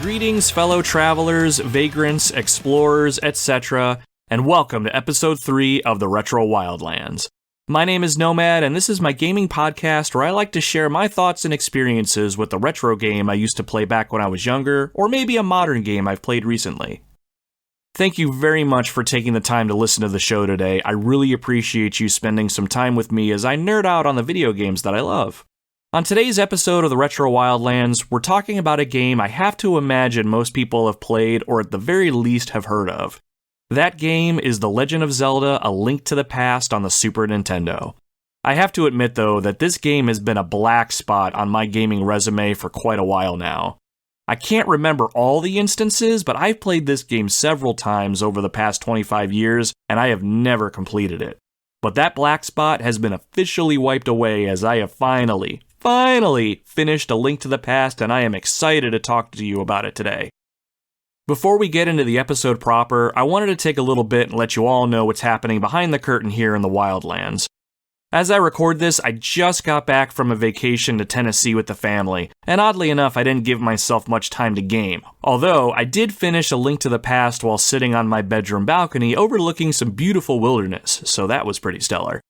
Greetings, fellow travelers, vagrants, explorers, etc., and welcome to Episode 3 of the Retro Wildlands. My name is Nomad, and this is my gaming podcast where I like to share my thoughts and experiences with the retro game I used to play back when I was younger, or maybe a modern game I've played recently. Thank you very much for taking the time to listen to the show today. I really appreciate you spending some time with me as I nerd out on the video games that I love. On today's episode of the Retro Wildlands, we're talking about a game I have to imagine most people have played or at the very least have heard of. That game is The Legend of Zelda: A Link to the Past on the Super Nintendo. I have to admit though that this game has been a black spot on my gaming resume for quite a while now. I can't remember all the instances, but I've played this game several times over the past 25 years, and I have never completed it. But that black spot has been officially wiped away as I have finally finished A Link to the Past, and I am excited to talk to you about it today. Before we get into the episode proper, I wanted to take a little bit and let you all know what's happening behind the curtain here in the Wildlands. As I record this, I just got back from a vacation to Tennessee with the family, and oddly enough, I didn't give myself much time to game. Although, I did finish A Link to the Past while sitting on my bedroom balcony overlooking some beautiful wilderness, so that was pretty stellar.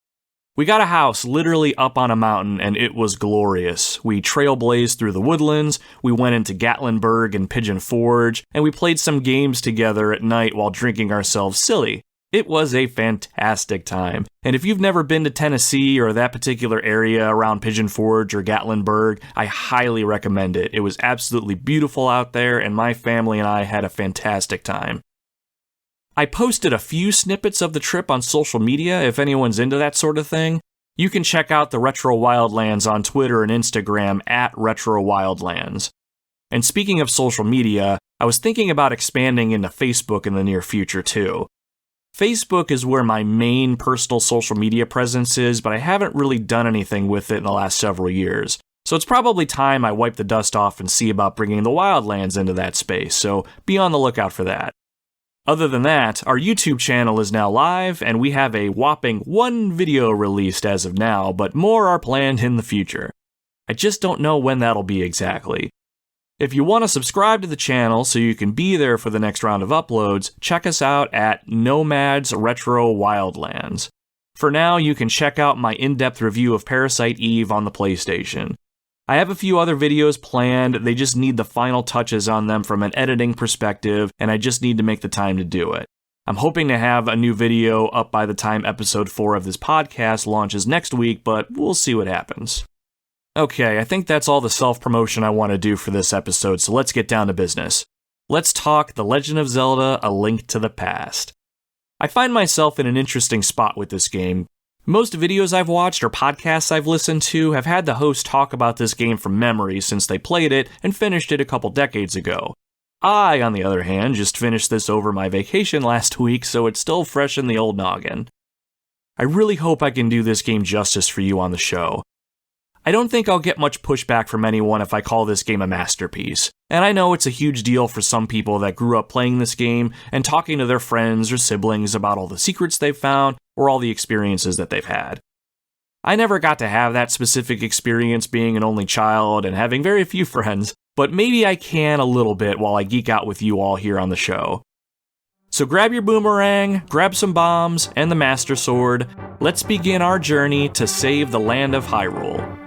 We got a house literally up on a mountain, and it was glorious. We trailblazed through the woodlands, we went into Gatlinburg and Pigeon Forge, and we played some games together at night while drinking ourselves silly. It was a fantastic time, and if you've never been to Tennessee or that particular area around Pigeon Forge or Gatlinburg, I highly recommend it. It was absolutely beautiful out there, and my family and I had a fantastic time. I posted a few snippets of the trip on social media if anyone's into that sort of thing. You can check out the Retro Wildlands on Twitter and Instagram at Retro Wildlands. And speaking of social media, I was thinking about expanding into Facebook in the near future too. Facebook is where my main personal social media presence is, but I haven't really done anything with it in the last several years. So it's probably time I wipe the dust off and see about bringing the Wildlands into that space, so be on the lookout for that. Other than that, our YouTube channel is now live, and we have a whopping 1 video released as of now, but more are planned in the future. I just don't know when that'll be exactly. If you want to subscribe to the channel so you can be there for the next round of uploads, check us out at Nomad's Retro Wildlands. For now, you can check out my in-depth review of Parasite Eve on the PlayStation. I have a few other videos planned, they just need the final touches on them from an editing perspective, and I just need to make the time to do it. I'm hoping to have a new video up by the time episode 4 of this podcast launches next week, but we'll see what happens. Okay, I think that's all the self-promotion I want to do for this episode, so let's get down to business. Let's talk The Legend of Zelda: A Link to the Past. I find myself in an interesting spot with this game. Most videos I've watched or podcasts I've listened to have had the host talk about this game from memory since they played it and finished it a couple decades ago. I, on the other hand, just finished this over my vacation last week, so it's still fresh in the old noggin. I really hope I can do this game justice for you on the show. I don't think I'll get much pushback from anyone if I call this game a masterpiece, and I know it's a huge deal for some people that grew up playing this game and talking to their friends or siblings about all the secrets they've found or all the experiences that they've had. I never got to have that specific experience being an only child and having very few friends, but maybe I can a little bit while I geek out with you all here on the show. So grab your boomerang, grab some bombs, and the Master Sword. Let's begin our journey to save the land of Hyrule.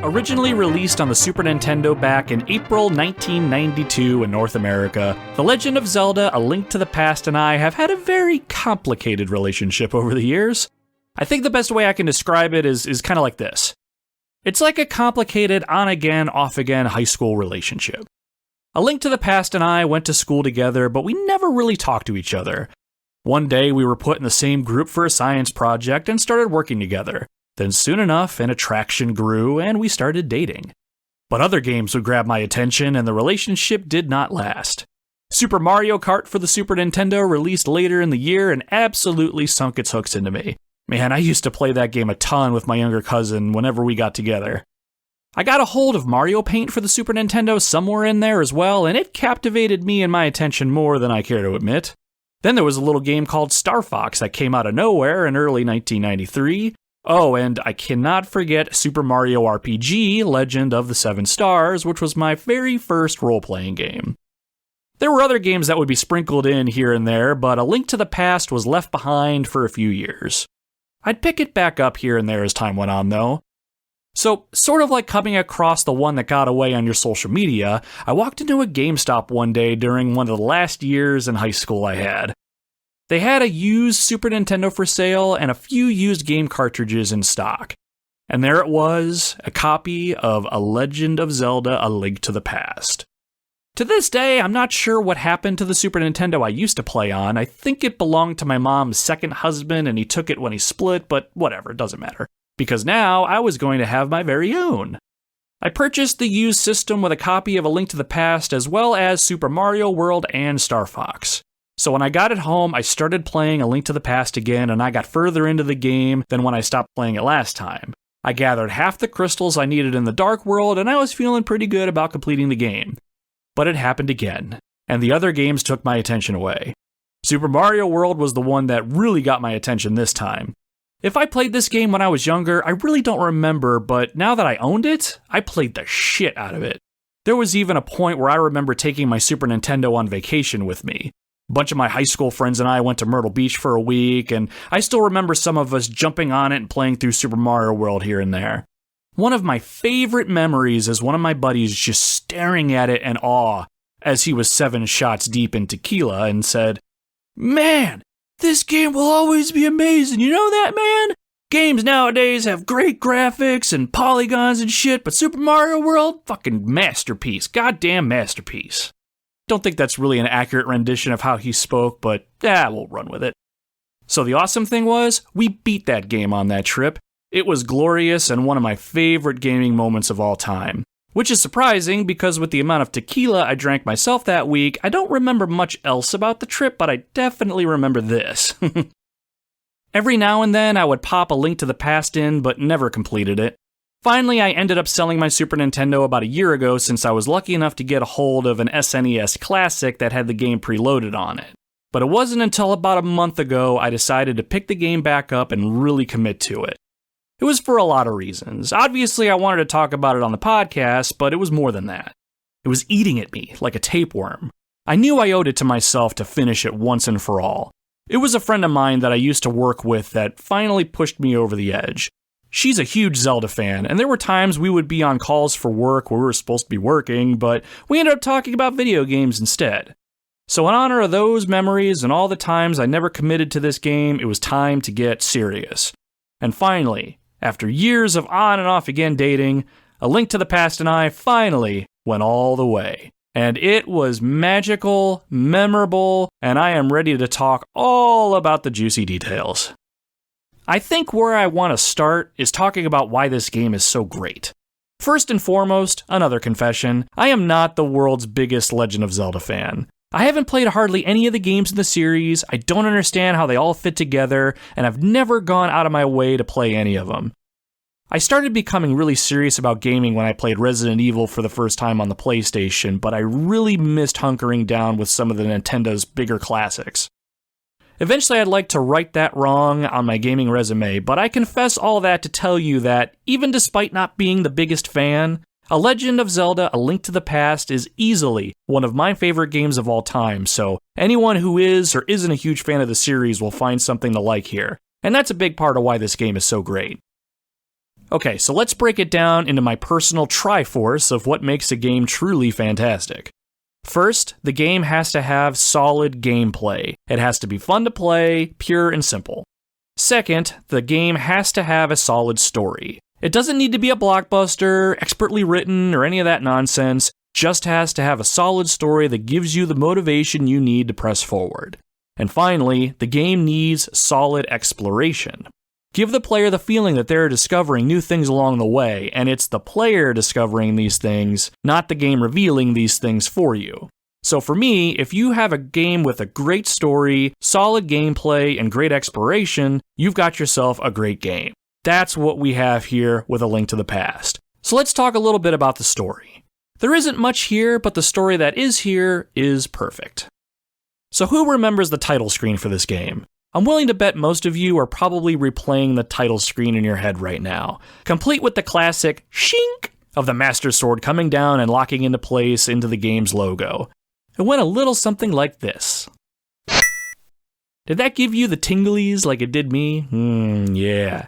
Originally released on the Super Nintendo back in April 1992 in North America, The Legend of Zelda: A Link to the Past and I have had a very complicated relationship over the years. I think the best way I can describe it is kind of like this. It's like a complicated on-again, off-again high school relationship. A Link to the Past and I went to school together, but we never really talked to each other. One day we were put in the same group for a science project and started working together. Then soon enough, an attraction grew and we started dating. But other games would grab my attention, and the relationship did not last. Super Mario Kart for the Super Nintendo released later in the year and absolutely sunk its hooks into me. Man, I used to play that game a ton with my younger cousin whenever we got together. I got a hold of Mario Paint for the Super Nintendo somewhere in there as well, and it captivated me and my attention more than I care to admit. Then there was a little game called Star Fox that came out of nowhere in early 1993. Oh, and I cannot forget Super Mario RPG, Legend of the Seven Stars, which was my very first role-playing game. There were other games that would be sprinkled in here and there, but A Link to the Past was left behind for a few years. I'd pick it back up here and there as time went on, though. So, sort of like coming across the one that got away on your social media, I walked into a GameStop one day during one of the last years in high school I had. They had a used Super Nintendo for sale and a few used game cartridges in stock. And there it was, a copy of A Legend of Zelda: A Link to the Past. To this day, I'm not sure what happened to the Super Nintendo I used to play on. I think it belonged to my mom's second husband and he took it when he split, but whatever, it doesn't matter. Because now I was going to have my very own. I purchased the used system with a copy of A Link to the Past as well as Super Mario World and Star Fox. So when I got it home, I started playing A Link to the Past again and I got further into the game than when I stopped playing it last time. I gathered half the crystals I needed in the Dark World and I was feeling pretty good about completing the game. But it happened again, and the other games took my attention away. Super Mario World was the one that really got my attention this time. If I played this game when I was younger, I really don't remember, but now that I owned it, I played the shit out of it. There was even a point where I remember taking my Super Nintendo on vacation with me. A bunch of my high school friends and I went to Myrtle Beach for a week, and I still remember some of us jumping on it and playing through Super Mario World here and there. One of my favorite memories is one of my buddies just staring at it in awe as he was 7 shots deep in tequila and said, "Man, this game will always be amazing, you know that, man? Games nowadays have great graphics and polygons and shit, but Super Mario World, fucking masterpiece, goddamn masterpiece." Don't think that's really an accurate rendition of how he spoke, but we'll run with it. So the awesome thing was, we beat that game on that trip. It was glorious and one of my favorite gaming moments of all time. Which is surprising because with the amount of tequila I drank myself that week, I don't remember much else about the trip, but I definitely remember this. Every now and then I would pop A Link to the Past in, but never completed it. Finally, I ended up selling my Super Nintendo about a year ago since I was lucky enough to get a hold of an SNES Classic that had the game preloaded on it. But it wasn't until about a month ago I decided to pick the game back up and really commit to it. It was for a lot of reasons. Obviously, I wanted to talk about it on the podcast, but it was more than that. It was eating at me like a tapeworm. I knew I owed it to myself to finish it once and for all. It was a friend of mine that I used to work with that finally pushed me over the edge. She's a huge Zelda fan, and there were times we would be on calls for work where we were supposed to be working, but we ended up talking about video games instead. So in honor of those memories and all the times I never committed to this game, it was time to get serious. And finally, after years of on and off again dating, A Link to the Past and I finally went all the way. And it was magical, memorable, and I am ready to talk all about the juicy details. I think where I want to start is talking about why this game is so great. First and foremost, another confession, I am not the world's biggest Legend of Zelda fan. I haven't played hardly any of the games in the series, I don't understand how they all fit together, and I've never gone out of my way to play any of them. I started becoming really serious about gaming when I played Resident Evil for the first time on the PlayStation, but I really missed hunkering down with some of the Nintendo's bigger classics. Eventually I'd like to right that wrong on my gaming resume, but I confess all that to tell you that, even despite not being the biggest fan, A Legend of Zelda: A Link to the Past is easily one of my favorite games of all time, so anyone who is or isn't a huge fan of the series will find something to like here, and that's a big part of why this game is so great. Okay, so let's break it down into my personal triforce of what makes a game truly fantastic. First, the game has to have solid gameplay. It has to be fun to play, pure and simple. Second, the game has to have a solid story. It doesn't need to be a blockbuster, expertly written, or any of that nonsense, just has to have a solid story that gives you the motivation you need to press forward. And finally, the game needs solid exploration. Give the player the feeling that they're discovering new things along the way, and it's the player discovering these things, not the game revealing these things for you. So for me, if you have a game with a great story, solid gameplay, and great exploration, you've got yourself a great game. That's what we have here with A Link to the Past. So let's talk a little bit about the story. There isn't much here, but the story that is here is perfect. So who remembers the title screen for this game? I'm willing to bet most of you are probably replaying the title screen in your head right now, complete with the classic shink of the Master Sword coming down and locking into place into the game's logo. It went a little something like this. Did that give you the tinglies like it did me? Yeah.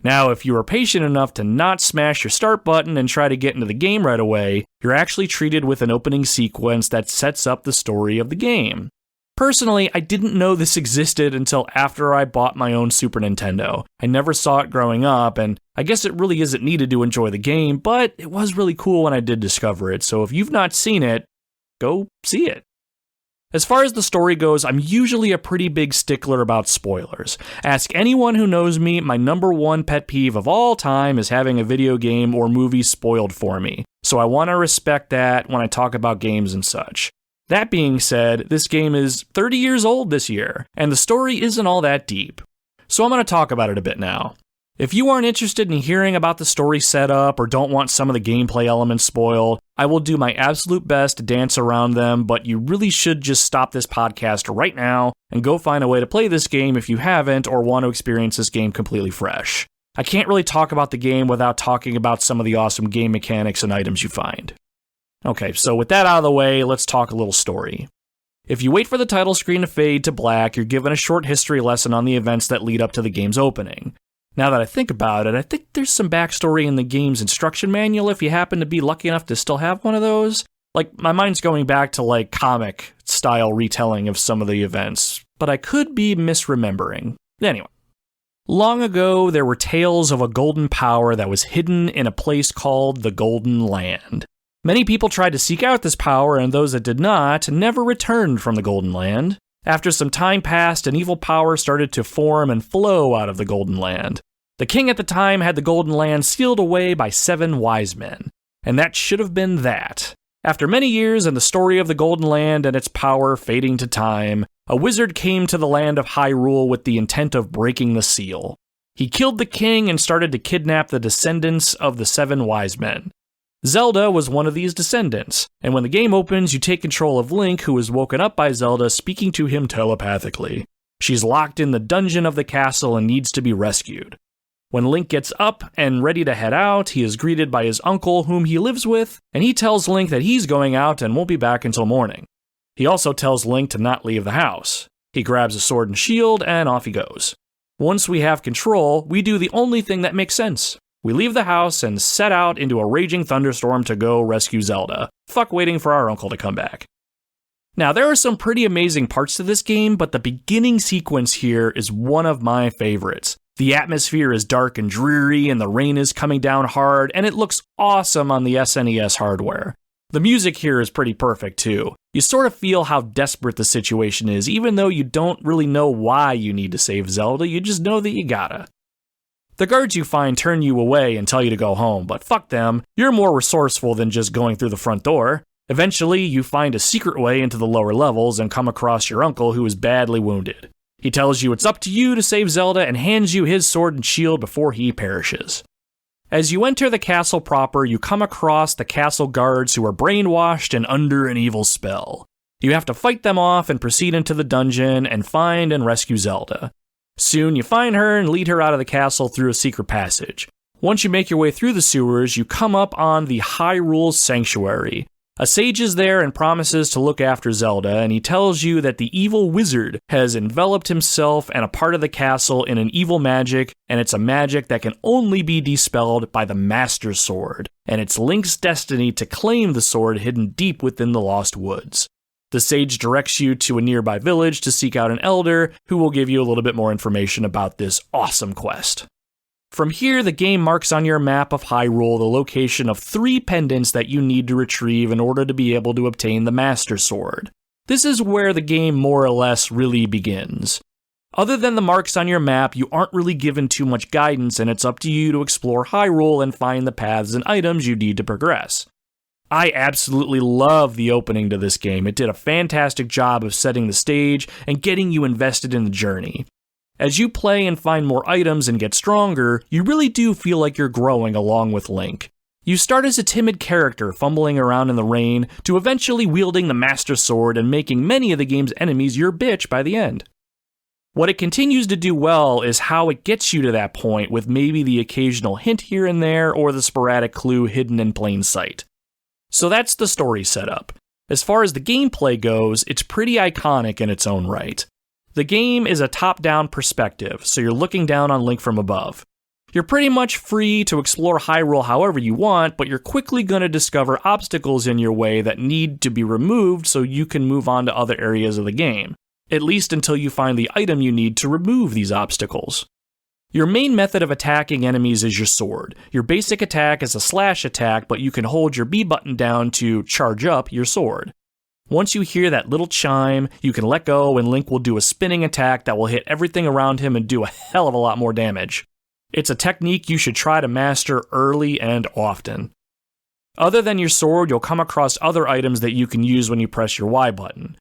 Now, if you were patient enough to not smash your start button and try to get into the game right away, you're actually treated with an opening sequence that sets up the story of the game. Personally, I didn't know this existed until after I bought my own Super Nintendo. I never saw it growing up, and I guess it really isn't needed to enjoy the game, but it was really cool when I did discover it, so if you've not seen it, go see it. As far as the story goes, I'm usually a pretty big stickler about spoilers. Ask anyone who knows me, my number one pet peeve of all time is having a video game or movie spoiled for me, so I want to respect that when I talk about games and such. That being said, this game is 30 years old this year, and the story isn't all that deep. So I'm going to talk about it a bit now. If you aren't interested in hearing about the story setup or don't want some of the gameplay elements spoiled, I will do my absolute best to dance around them, but you really should just stop this podcast right now and go find a way to play this game if you haven't or want to experience this game completely fresh. I can't really talk about the game without talking about some of the awesome game mechanics and items you find. Okay, so with that out of the way, let's talk a little story. If you wait for the title screen to fade to black, you're given a short history lesson on the events that lead up to the game's opening. Now that I think about it, I think there's some backstory in the game's instruction manual if you happen to be lucky enough to still have one of those. Like, my mind's going back to, like, comic-style retelling of some of the events, but I could be misremembering. Anyway. Long ago, there were tales of a golden power that was hidden in a place called the Golden Land. Many people tried to seek out this power, and those that did not never returned from the Golden Land. After some time passed, an evil power started to form and flow out of the Golden Land. The king at the time had the Golden Land sealed away by 7 wise men, and that should have been that. After many years and the story of the Golden Land and its power fading to time, a wizard came to the land of Hyrule with the intent of breaking the seal. He killed the king and started to kidnap the descendants of the 7 wise men. Zelda was one of these descendants, and when the game opens, you take control of Link, who is woken up by Zelda speaking to him telepathically. She's locked in the dungeon of the castle and needs to be rescued. When Link gets up and ready to head out, he is greeted by his uncle, whom he lives with, and he tells Link that he's going out and won't be back until morning. He also tells Link to not leave the house. He grabs a sword and shield, and off he goes. Once we have control, we do the only thing that makes sense. We leave the house and set out into a raging thunderstorm to go rescue Zelda. Fuck waiting for our uncle to come back. Now, there are some pretty amazing parts to this game, but the beginning sequence here is one of my favorites. The atmosphere is dark and dreary, and the rain is coming down hard, and it looks awesome on the SNES hardware. The music here is pretty perfect, too. You sort of feel how desperate the situation is, even though you don't really know why you need to save Zelda, you just know that you gotta. The guards you find turn you away and tell you to go home, but fuck them, you're more resourceful than just going through the front door. Eventually, you find a secret way into the lower levels and come across your uncle who is badly wounded. He tells you it's up to you to save Zelda and hands you his sword and shield before he perishes. As you enter the castle proper, you come across the castle guards who are brainwashed and under an evil spell. You have to fight them off and proceed into the dungeon and find and rescue Zelda. Soon you find her and lead her out of the castle through a secret passage. Once you make your way through the sewers, you come up on the Hyrule Sanctuary. A sage is there and promises to look after Zelda, and he tells you that the evil wizard has enveloped himself and a part of the castle in an evil magic, and it's a magic that can only be dispelled by the Master Sword, and it's Link's destiny to claim the sword hidden deep within the Lost Woods. The sage directs you to a nearby village to seek out an elder who will give you a little bit more information about this awesome quest. From here, the game marks on your map of Hyrule the location of 3 pendants that you need to retrieve in order to be able to obtain the Master Sword. This is where the game more or less really begins. Other than the marks on your map, you aren't really given too much guidance, and it's up to you to explore Hyrule and find the paths and items you need to progress. I absolutely love the opening to this game. It did a fantastic job of setting the stage and getting you invested in the journey. As you play and find more items and get stronger, you really do feel like you're growing along with Link. You start as a timid character fumbling around in the rain to eventually wielding the Master Sword and making many of the game's enemies your bitch by the end. What it continues to do well is how it gets you to that point with maybe the occasional hint here and there or the sporadic clue hidden in plain sight. So that's the story setup. As far as the gameplay goes, it's pretty iconic in its own right. The game is a top-down perspective, so you're looking down on Link from above. You're pretty much free to explore Hyrule however you want, but you're quickly going to discover obstacles in your way that need to be removed so you can move on to other areas of the game, at least until you find the item you need to remove these obstacles. Your main method of attacking enemies is your sword. Your basic attack is a slash attack, but you can hold your B button down to charge up your sword. Once you hear that little chime, you can let go and Link will do a spinning attack that will hit everything around him and do a hell of a lot more damage. It's a technique you should try to master early and often. Other than your sword, you'll come across other items that you can use when you press your Y button.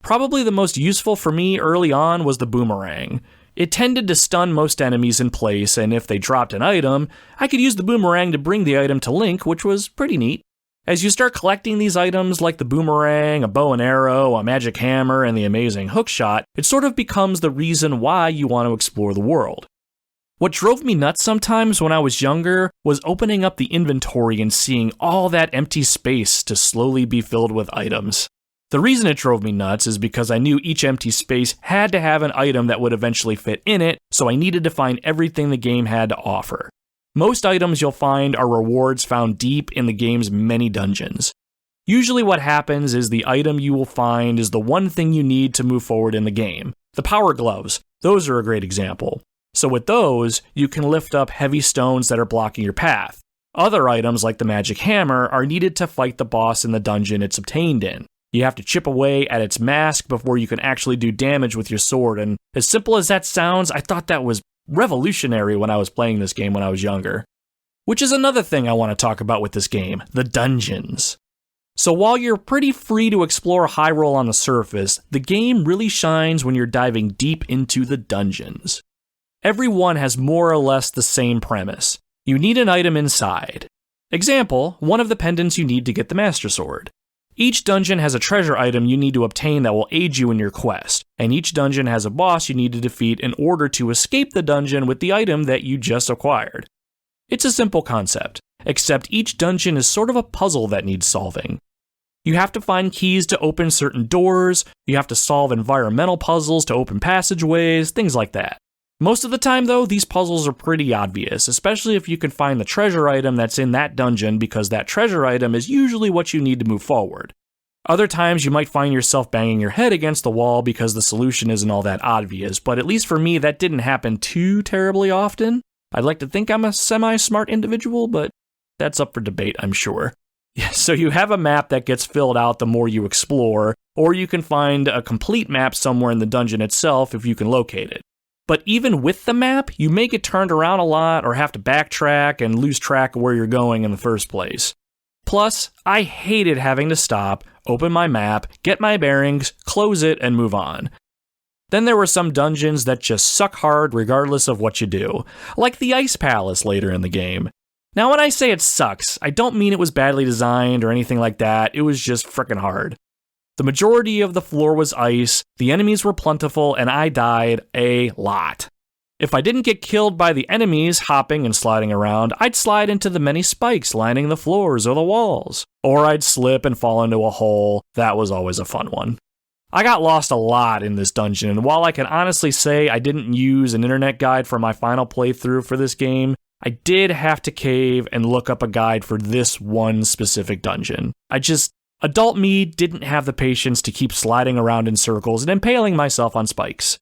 Probably the most useful for me early on was the boomerang. It tended to stun most enemies in place, and if they dropped an item, I could use the boomerang to bring the item to Link, which was pretty neat. As you start collecting these items like the boomerang, a bow and arrow, a magic hammer, and the amazing hookshot, it sort of becomes the reason why you want to explore the world. What drove me nuts sometimes when I was younger was opening up the inventory and seeing all that empty space to slowly be filled with items. The reason it drove me nuts is because I knew each empty space had to have an item that would eventually fit in it, so I needed to find everything the game had to offer. Most items you'll find are rewards found deep in the game's many dungeons. Usually what happens is the item you will find is the one thing you need to move forward in the game. The power gloves, those are a great example. So with those, you can lift up heavy stones that are blocking your path. Other items like the magic hammer are needed to fight the boss in the dungeon it's obtained in. You have to chip away at its mask before you can actually do damage with your sword, and as simple as that sounds, I thought that was revolutionary when I was playing this game when I was younger. Which is another thing I want to talk about with this game, the dungeons. So while you're pretty free to explore Hyrule on the surface, the game really shines when you're diving deep into the dungeons. Every one has more or less the same premise. You need an item inside. Example, one of the pendants you need to get the Master Sword. Each dungeon has a treasure item you need to obtain that will aid you in your quest, and each dungeon has a boss you need to defeat in order to escape the dungeon with the item that you just acquired. It's a simple concept, except each dungeon is sort of a puzzle that needs solving. You have to find keys to open certain doors, you have to solve environmental puzzles to open passageways, things like that. Most of the time, though, these puzzles are pretty obvious, especially if you can find the treasure item that's in that dungeon, because that treasure item is usually what you need to move forward. Other times, you might find yourself banging your head against the wall because the solution isn't all that obvious, but at least for me, that didn't happen too terribly often. I'd like to think I'm a semi-smart individual, but that's up for debate, I'm sure. So you have a map that gets filled out the more you explore, or you can find a complete map somewhere in the dungeon itself if you can locate it. But even with the map, you may get turned around a lot or have to backtrack and lose track of where you're going in the first place. Plus, I hated having to stop, open my map, get my bearings, close it, and move on. Then there were some dungeons that just suck hard regardless of what you do, like the Ice Palace later in the game. Now when I say it sucks, I don't mean it was badly designed or anything like that, it was just frickin' hard. The majority of the floor was ice, the enemies were plentiful, and I died a lot. If I didn't get killed by the enemies hopping and sliding around, I'd slide into the many spikes lining the floors or the walls. Or I'd slip and fall into a hole. That was always a fun one. I got lost a lot in this dungeon, and while I can honestly say I didn't use an internet guide for my final playthrough for this game, I did have to cave and look up a guide for this one specific dungeon. Adult me didn't have the patience to keep sliding around in circles and impaling myself on spikes.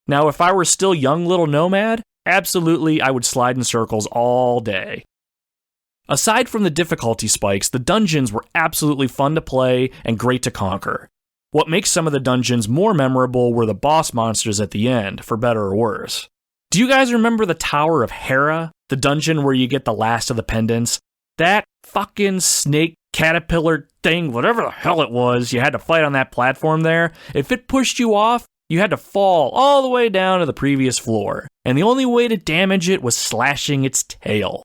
Now, if I were still young little nomad, absolutely I would slide in circles all day. Aside from the difficulty spikes, the dungeons were absolutely fun to play and great to conquer. What makes some of the dungeons more memorable were the boss monsters at the end, for better or worse. Do you guys remember the Tower of Hera, the dungeon where you get the last of the pendants? That fucking snake caterpillar thing, whatever the hell it was, you had to fight on that platform there. If it pushed you off, you had to fall all the way down to the previous floor, and the only way to damage it was slashing its tail.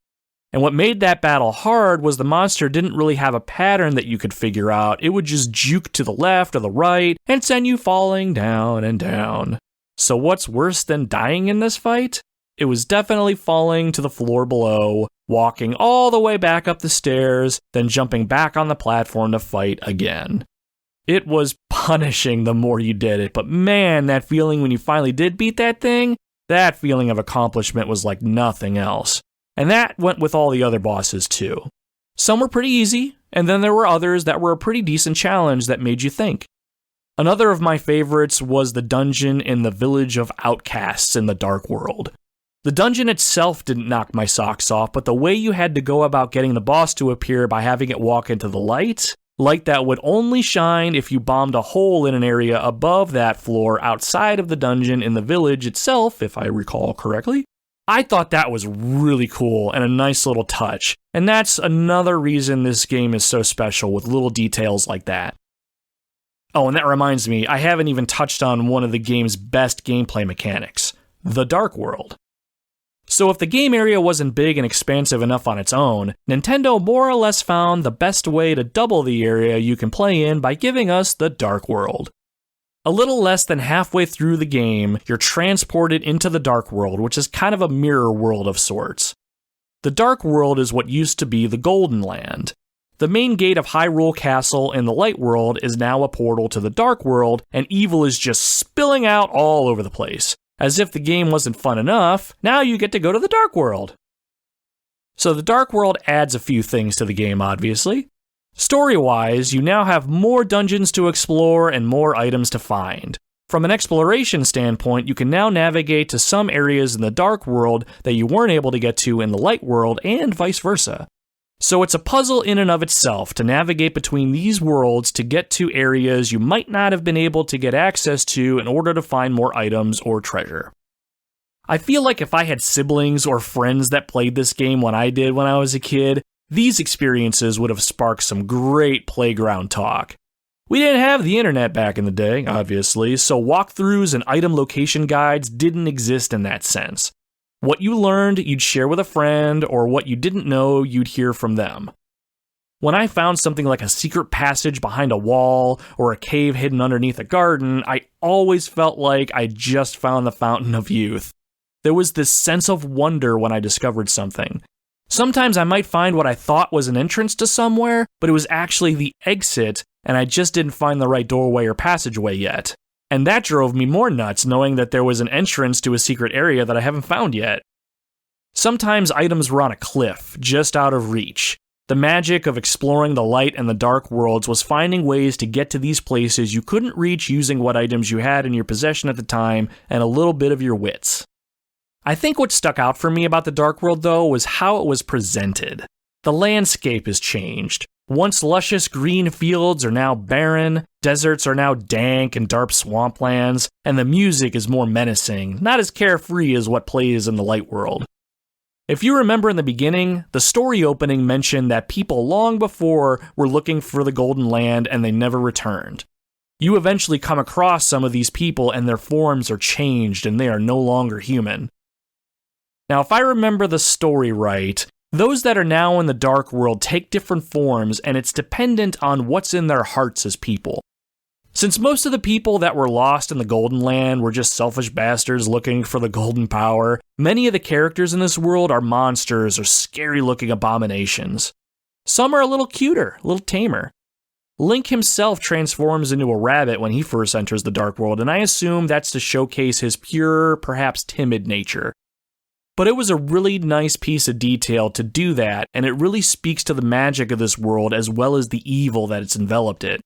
And what made that battle hard was the monster didn't really have a pattern that you could figure out. It would just juke to the left or the right and send you falling down and down. So what's worse than dying in this fight? It was definitely falling to the floor below, walking all the way back up the stairs, then jumping back on the platform to fight again. It was punishing the more you did it, but man, that feeling when you finally did beat that thing, that feeling of accomplishment was like nothing else. And that went with all the other bosses too. Some were pretty easy, and then there were others that were a pretty decent challenge that made you think. Another of my favorites was the dungeon in the Village of Outcasts in the Dark World. The dungeon itself didn't knock my socks off, but the way you had to go about getting the boss to appear by having it walk into the light that would only shine if you bombed a hole in an area above that floor outside of the dungeon in the village itself, if I recall correctly. I thought that was really cool and a nice little touch, and that's another reason this game is so special with little details like that. Oh, and that reminds me, I haven't even touched on one of the game's best gameplay mechanics, the Dark World. So if the game area wasn't big and expansive enough on its own, Nintendo more or less found the best way to double the area you can play in by giving us the Dark World. A little less than halfway through the game, you're transported into the Dark World, which is kind of a mirror world of sorts. The Dark World is what used to be the Golden Land. The main gate of Hyrule Castle in the Light World is now a portal to the Dark World, and evil is just spilling out all over the place. As if the game wasn't fun enough, now you get to go to the Dark World. So the Dark World adds a few things to the game, obviously. Story-wise, you now have more dungeons to explore and more items to find. From an exploration standpoint, you can now navigate to some areas in the Dark World that you weren't able to get to in the Light World, and vice versa. So it's a puzzle in and of itself to navigate between these worlds to get to areas you might not have been able to get access to in order to find more items or treasure. I feel like if I had siblings or friends that played this game when I did when I was a kid, these experiences would have sparked some great playground talk. We didn't have the internet back in the day, obviously, so walkthroughs and item location guides didn't exist in that sense. What you learned, you'd share with a friend, or what you didn't know, you'd hear from them. When I found something like a secret passage behind a wall or a cave hidden underneath a garden, I always felt like I just found the fountain of youth. There was this sense of wonder when I discovered something. Sometimes I might find what I thought was an entrance to somewhere, but it was actually the exit, and I just didn't find the right doorway or passageway yet. And that drove me more nuts, knowing that there was an entrance to a secret area that I haven't found yet. Sometimes items were on a cliff, just out of reach. The magic of exploring the light and the dark worlds was finding ways to get to these places you couldn't reach using what items you had in your possession at the time and a little bit of your wits. I think what stuck out for me about the Dark World, though, was how it was presented. The landscape has changed. Once luscious green fields are now barren, deserts are now dank and dark swamplands, and the music is more menacing, not as carefree as what plays in the Light World. If you remember in the beginning, the story opening mentioned that people long before were looking for the Golden Land and they never returned. You eventually come across some of these people and their forms are changed and they are no longer human. Now, if I remember the story right, those that are now in the Dark World take different forms, and it's dependent on what's in their hearts as people. Since most of the people that were lost in the Golden Land were just selfish bastards looking for the golden power, many of the characters in this world are monsters or scary-looking abominations. Some are a little cuter, a little tamer. Link himself transforms into a rabbit when he first enters the Dark World, and I assume that's to showcase his pure, perhaps timid nature. But it was a really nice piece of detail to do that, and it really speaks to the magic of this world as well as the evil that it's enveloped it.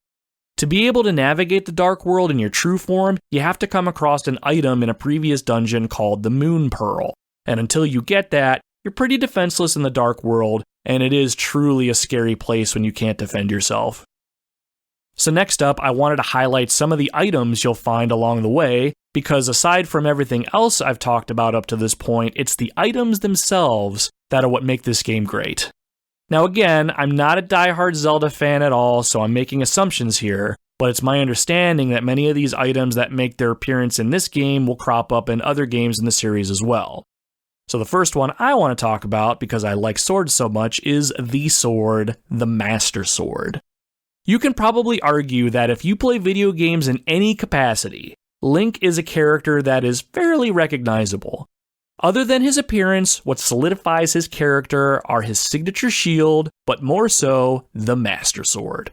To be able to navigate the Dark World in your true form, you have to come across an item in a previous dungeon called the Moon Pearl, and until you get that, you're pretty defenseless in the Dark World, and it is truly a scary place when you can't defend yourself. So next up, I wanted to highlight some of the items you'll find along the way, because aside from everything else I've talked about up to this point, it's the items themselves that are what make this game great. Now again, I'm not a diehard Zelda fan at all, so I'm making assumptions here, but it's my understanding that many of these items that make their appearance in this game will crop up in other games in the series as well. So the first one I want to talk about, because I like swords so much, is the sword, the Master Sword. You can probably argue that if you play video games in any capacity, Link is a character that is fairly recognizable. Other than his appearance, what solidifies his character are his signature shield, but more so, the Master Sword.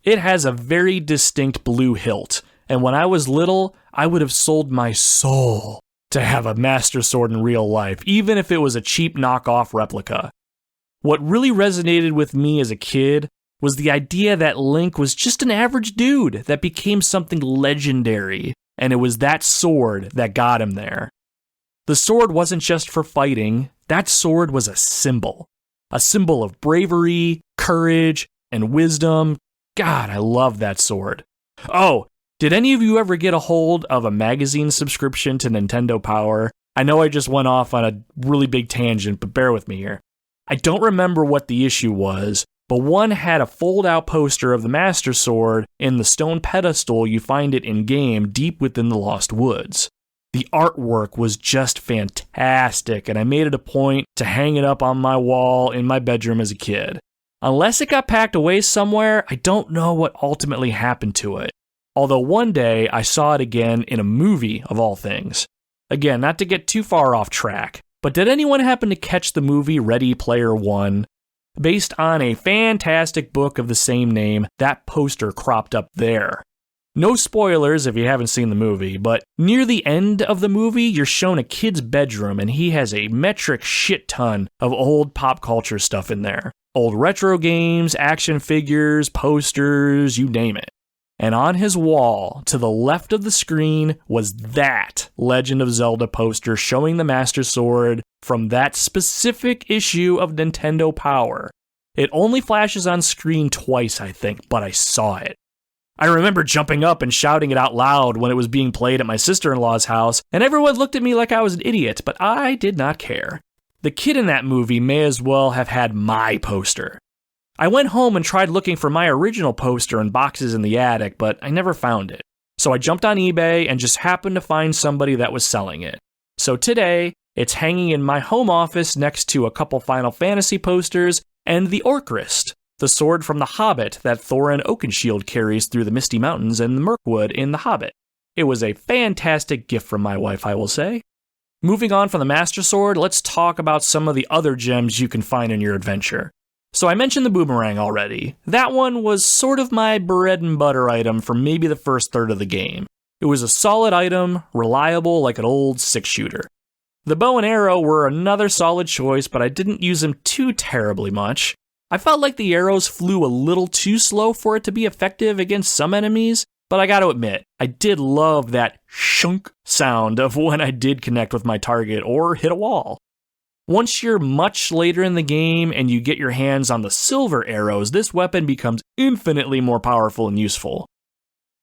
It has a very distinct blue hilt, and when I was little, I would have sold my soul to have a Master Sword in real life, even if it was a cheap knockoff replica. What really resonated with me as a kid was the idea that Link was just an average dude that became something legendary, and it was that sword that got him there. The sword wasn't just for fighting, that sword was a symbol of bravery, courage, and wisdom. God, I love that sword. Oh, did any of you ever get a hold of a magazine subscription to Nintendo Power? I know I just went off on a really big tangent, but bear with me here. I don't remember what the issue was, but one had a fold-out poster of the Master Sword in the stone pedestal you find it in-game deep within the Lost Woods. The artwork was just fantastic, and I made it a point to hang it up on my wall in my bedroom as a kid. Unless it got packed away somewhere, I don't know what ultimately happened to it. Although one day I saw it again in a movie, of all things. Again, not to get too far off track, but did anyone happen to catch the movie Ready Player One? Based on a fantastic book of the same name, that poster cropped up there. No spoilers if you haven't seen the movie, but near the end of the movie, you're shown a kid's bedroom and he has a metric shit ton of old pop culture stuff in there. Old retro games, action figures, posters, you name it. And on his wall, to the left of the screen, was that Legend of Zelda poster showing the Master Sword from that specific issue of Nintendo Power. It only flashes on screen twice, I think, but I saw it. I remember jumping up and shouting it out loud when it was being played at my sister-in-law's house, and everyone looked at me like I was an idiot, but I did not care. The kid in that movie may as well have had my poster. I went home and tried looking for my original poster in boxes in the attic, but I never found it. So I jumped on eBay and just happened to find somebody that was selling it. So today, it's hanging in my home office next to a couple Final Fantasy posters and the Orcrist, the sword from The Hobbit that Thorin Oakenshield carries through the Misty Mountains and the Mirkwood in The Hobbit. It was a fantastic gift from my wife, I will say. Moving on from the Master Sword, let's talk about some of the other gems you can find in your adventure. So I mentioned the boomerang already. That one was sort of my bread and butter item for maybe the first third of the game. It was a solid item, reliable like an old 6-shooter. The bow and arrow were another solid choice, but I didn't use them too terribly much. I felt like the arrows flew a little too slow for it to be effective against some enemies, but I gotta admit, I did love that shunk sound of when I did connect with my target or hit a wall. Once you're much later in the game and you get your hands on the silver arrows, this weapon becomes infinitely more powerful and useful.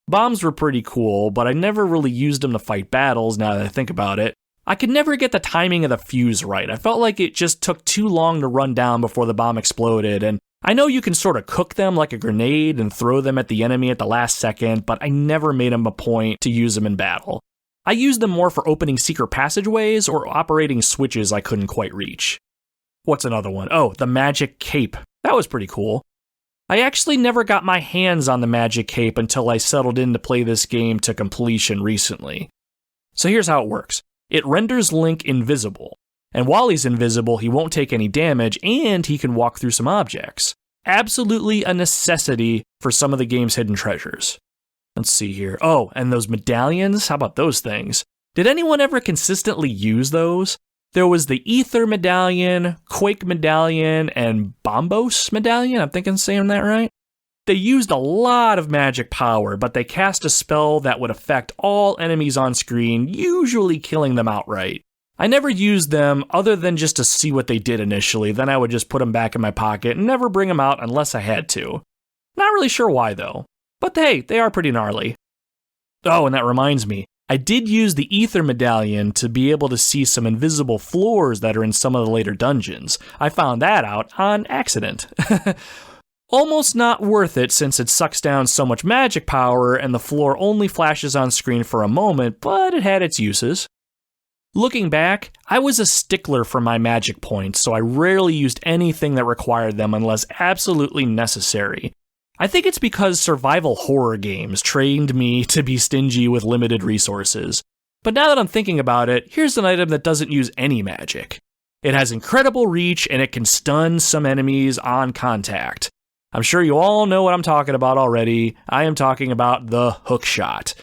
Bombs were pretty cool, but I never really used them to fight battles now that I think about it. I could never get the timing of the fuse right. I felt like it just took too long to run down before the bomb exploded, and I know you can sort of cook them like a grenade and throw them at the enemy at the last second, but I never made them a point to use them in battle. I used them more for opening secret passageways or operating switches I couldn't quite reach. What's another one? Oh, the magic cape. That was pretty cool. I actually never got my hands on the magic cape until I settled in to play this game to completion recently. So here's how it works. It renders Link invisible, and while he's invisible, he won't take any damage and he can walk through some objects. Absolutely a necessity for some of the game's hidden treasures. Let's see here. Oh, and those medallions? How about those things? Did anyone ever consistently use those? There was the Ether Medallion, Quake Medallion, and Bombos Medallion. I'm thinking I'm saying that right. They used a lot of magic power, but they cast a spell that would affect all enemies on screen, usually killing them outright. I never used them other than just to see what they did initially, then I would just put them back in my pocket and never bring them out unless I had to. Not really sure why though. But hey, they are pretty gnarly. Oh, and that reminds me, I did use the Ether Medallion to be able to see some invisible floors that are in some of the later dungeons. I found that out on accident. Almost not worth it since it sucks down so much magic power and the floor only flashes on screen for a moment, but it had its uses. Looking back, I was a stickler for my magic points, so I rarely used anything that required them unless absolutely necessary. I think it's because survival horror games trained me to be stingy with limited resources. But now that I'm thinking about it, here's an item that doesn't use any magic. It has incredible reach and it can stun some enemies on contact. I'm sure you all know what I'm talking about already. I am talking about the hookshot.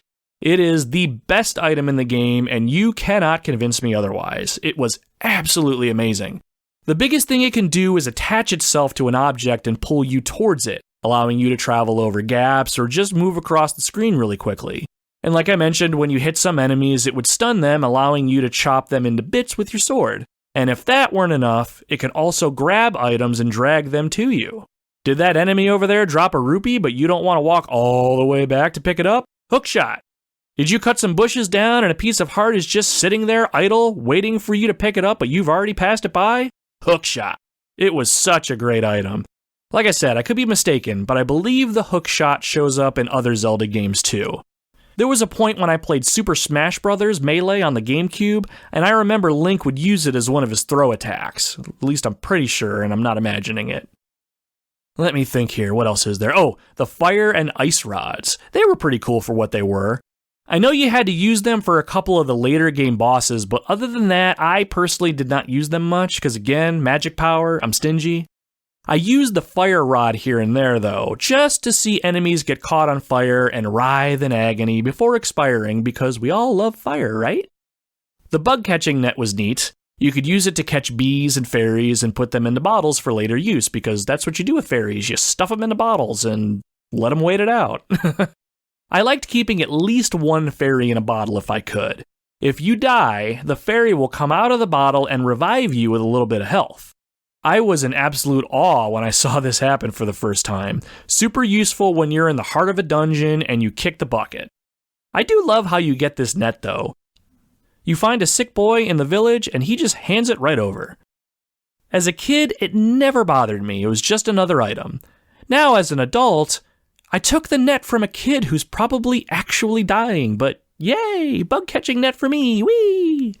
It is the best item in the game and you cannot convince me otherwise. It was absolutely amazing. The biggest thing it can do is attach itself to an object and pull you towards it, allowing you to travel over gaps or just move across the screen really quickly. And like I mentioned, when you hit some enemies, it would stun them, allowing you to chop them into bits with your sword. And if that weren't enough, it can also grab items and drag them to you. Did that enemy over there drop a rupee, but you don't want to walk all the way back to pick it up? Hookshot. Did you cut some bushes down and a piece of heart is just sitting there idle, waiting for you to pick it up, but you've already passed it by? Hookshot. It was such a great item. Like I said, I could be mistaken, but I believe the hookshot shows up in other Zelda games too. There was a point when I played Super Smash Bros. Melee on the GameCube, and I remember Link would use it as one of his throw attacks. At least I'm pretty sure, and I'm not imagining it. Let me think here, what else is there? Oh, the fire and ice rods. They were pretty cool for what they were. I know you had to use them for a couple of the later game bosses, but other than that, I personally did not use them much, because again, magic power, I'm stingy. I used the fire rod here and there though, just to see enemies get caught on fire and writhe in agony before expiring, because we all love fire, right? The bug catching net was neat. You could use it to catch bees and fairies and put them into bottles for later use, because that's what you do with fairies. You stuff them into bottles and let them wait it out. I liked keeping at least one fairy in a bottle if I could. If you die, the fairy will come out of the bottle and revive you with a little bit of health. I was in absolute awe when I saw this happen for the first time. Super useful when you're in the heart of a dungeon and you kick the bucket. I do love how you get this net though. You find a sick boy in the village and he just hands it right over. As a kid, it never bothered me. It was just another item. Now as an adult, I took the net from a kid who's probably actually dying, but yay, bug catching net for me, whee!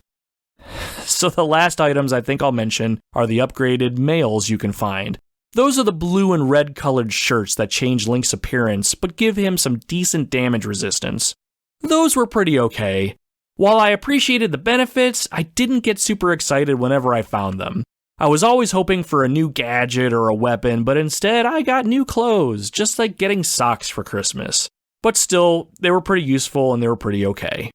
So the last items I think I'll mention are the upgraded mails you can find. Those are the blue and red colored shirts that change Link's appearance, but give him some decent damage resistance. Those were pretty okay. While I appreciated the benefits, I didn't get super excited whenever I found them. I was always hoping for a new gadget or a weapon, but instead I got new clothes, just like getting socks for Christmas. But still, they were pretty useful and they were pretty okay.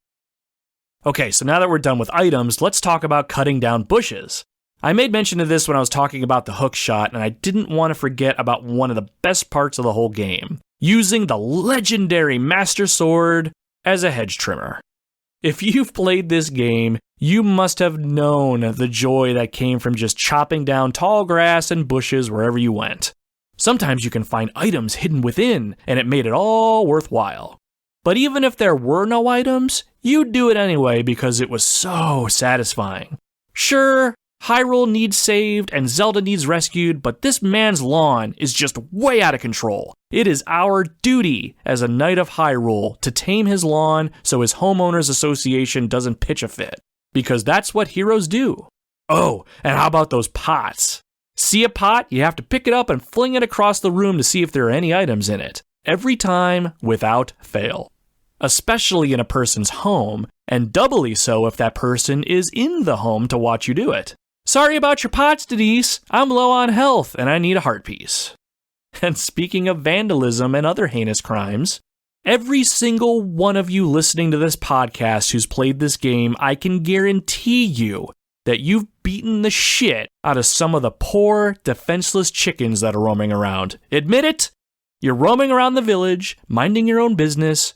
Okay, so now that we're done with items, let's talk about cutting down bushes. I made mention of this when I was talking about the hook shot, and I didn't want to forget about one of the best parts of the whole game, using the legendary Master Sword as a hedge trimmer. If you've played this game, you must have known the joy that came from just chopping down tall grass and bushes wherever you went. Sometimes you can find items hidden within, and it made it all worthwhile. But even if there were no items, you'd do it anyway because it was so satisfying. Sure, Hyrule needs saved and Zelda needs rescued, but this man's lawn is just way out of control. It is our duty as a Knight of Hyrule to tame his lawn so his homeowners association doesn't pitch a fit, because that's what heroes do. Oh, and how about those pots? See a pot, you have to pick it up and fling it across the room to see if there are any items in it. Every time, without fail. Especially in a person's home, and doubly so if that person is in the home to watch you do it. Sorry about your pots, Denise. I'm low on health and I need a heart piece. And speaking of vandalism and other heinous crimes, every single one of you listening to this podcast who's played this game, I can guarantee you that you've beaten the shit out of some of the poor, defenseless chickens that are roaming around. Admit it! You're roaming around the village, minding your own business,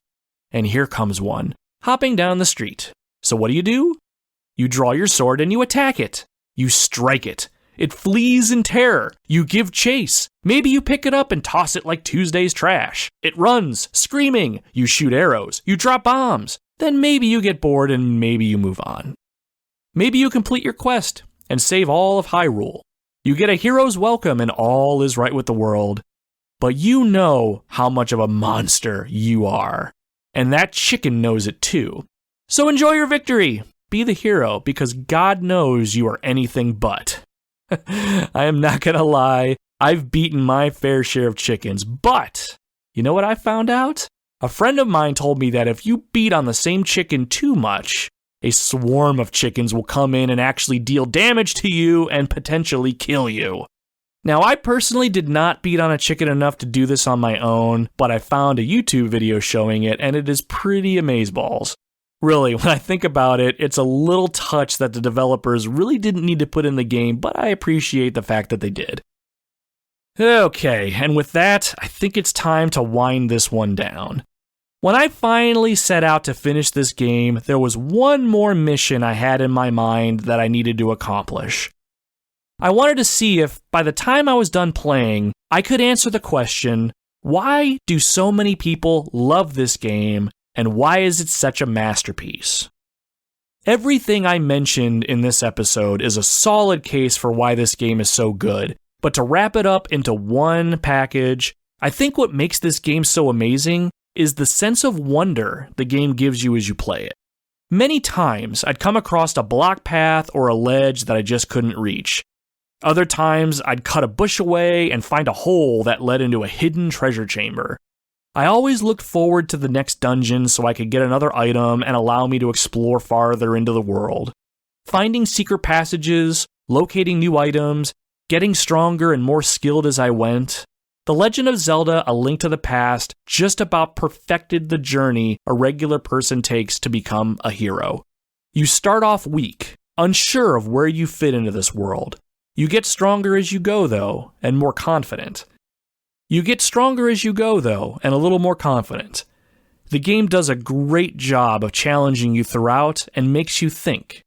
and here comes one, hopping down the street. So what do? You draw your sword and you attack it. You strike it. It flees in terror. You give chase. Maybe you pick it up and toss it like Tuesday's trash. It runs, screaming. You shoot arrows. You drop bombs. Then maybe you get bored and maybe you move on. Maybe you complete your quest and save all of Hyrule. You get a hero's welcome and all is right with the world. But you know how much of a monster you are. And that chicken knows it too. So enjoy your victory. Be the hero, because God knows you are anything but. I am not gonna lie, I've beaten my fair share of chickens, but you know what I found out? A friend of mine told me that if you beat on the same chicken too much, a swarm of chickens will come in and actually deal damage to you and potentially kill you. Now, I personally did not beat on a chicken enough to do this on my own, but I found a YouTube video showing it, and it is pretty amazeballs. Really, when I think about it, it's a little touch that the developers really didn't need to put in the game, but I appreciate the fact that they did. Okay, and with that, I think it's time to wind this one down. When I finally set out to finish this game, there was one more mission I had in my mind that I needed to accomplish. I wanted to see if, by the time I was done playing, I could answer the question, why do so many people love this game, and why is it such a masterpiece? Everything I mentioned in this episode is a solid case for why this game is so good, but to wrap it up into one package, I think what makes this game so amazing is the sense of wonder the game gives you as you play it. Many times, I'd come across a block path or a ledge that I just couldn't reach. Other times, I'd cut a bush away and find a hole that led into a hidden treasure chamber. I always looked forward to the next dungeon so I could get another item and allow me to explore farther into the world. Finding secret passages, locating new items, getting stronger and more skilled as I went. The Legend of Zelda: A Link to the Past just about perfected the journey a regular person takes to become a hero. You start off weak, unsure of where you fit into this world. You get stronger as you go, though, and more confident. You get stronger as you go, though, and a little more confident. The game does a great job of challenging you throughout and makes you think.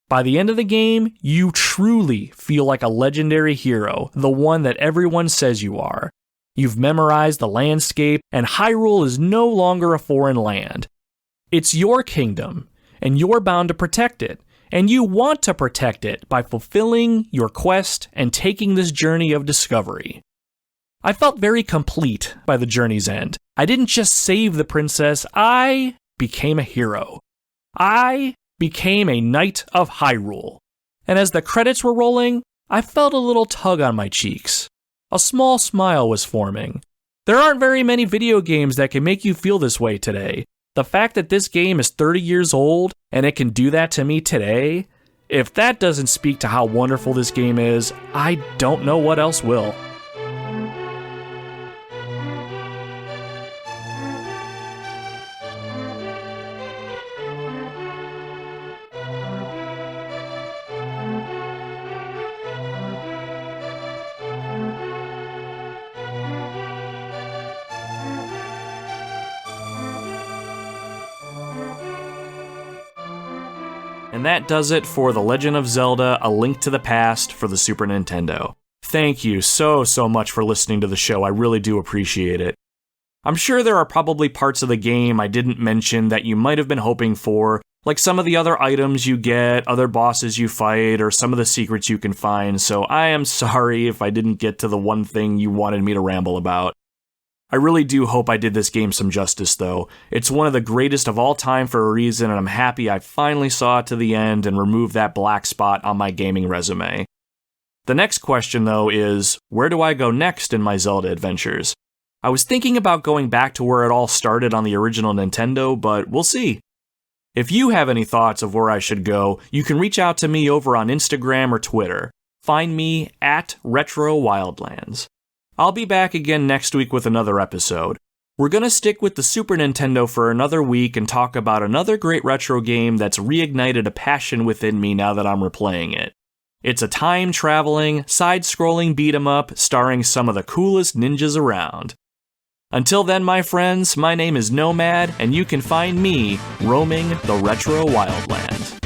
By the end of the game, you truly feel like a legendary hero, the one that everyone says you are. You've memorized the landscape, and Hyrule is no longer a foreign land. It's your kingdom, and you're bound to protect it. And you want to protect it by fulfilling your quest and taking this journey of discovery. I felt very complete by the journey's end. I didn't just save the princess, I became a hero. I became a Knight of Hyrule. And as the credits were rolling, I felt a little tug on my cheeks. A small smile was forming. There aren't very many video games that can make you feel this way today. The fact that this game is 30 years old and it can do that to me today, if that doesn't speak to how wonderful this game is, I don't know what else will. And that does it for The Legend of Zelda: A Link to the Past for the Super Nintendo. Thank you so much for listening to the show. I really do appreciate it. I'm sure there are probably parts of the game I didn't mention that you might have been hoping for, like some of the other items you get, other bosses you fight, or some of the secrets you can find, so I am sorry if I didn't get to the one thing you wanted me to ramble about. I really do hope I did this game some justice, though. It's one of the greatest of all time for a reason, and I'm happy I finally saw it to the end and removed that black spot on my gaming resume. The next question, though, is, where do I go next in my Zelda adventures? I was thinking about going back to where it all started on the original Nintendo, but we'll see. If you have any thoughts of where I should go, you can reach out to me over on Instagram or Twitter. Find me at Retro Wildlands. I'll be back again next week with another episode. We're gonna stick with the Super Nintendo for another week and talk about another great retro game that's reignited a passion within me now that I'm replaying it. It's a time-traveling, side-scrolling beat-em-up starring some of the coolest ninjas around. Until then, my friends, my name is Nomad, and you can find me roaming the Retro Wildlands.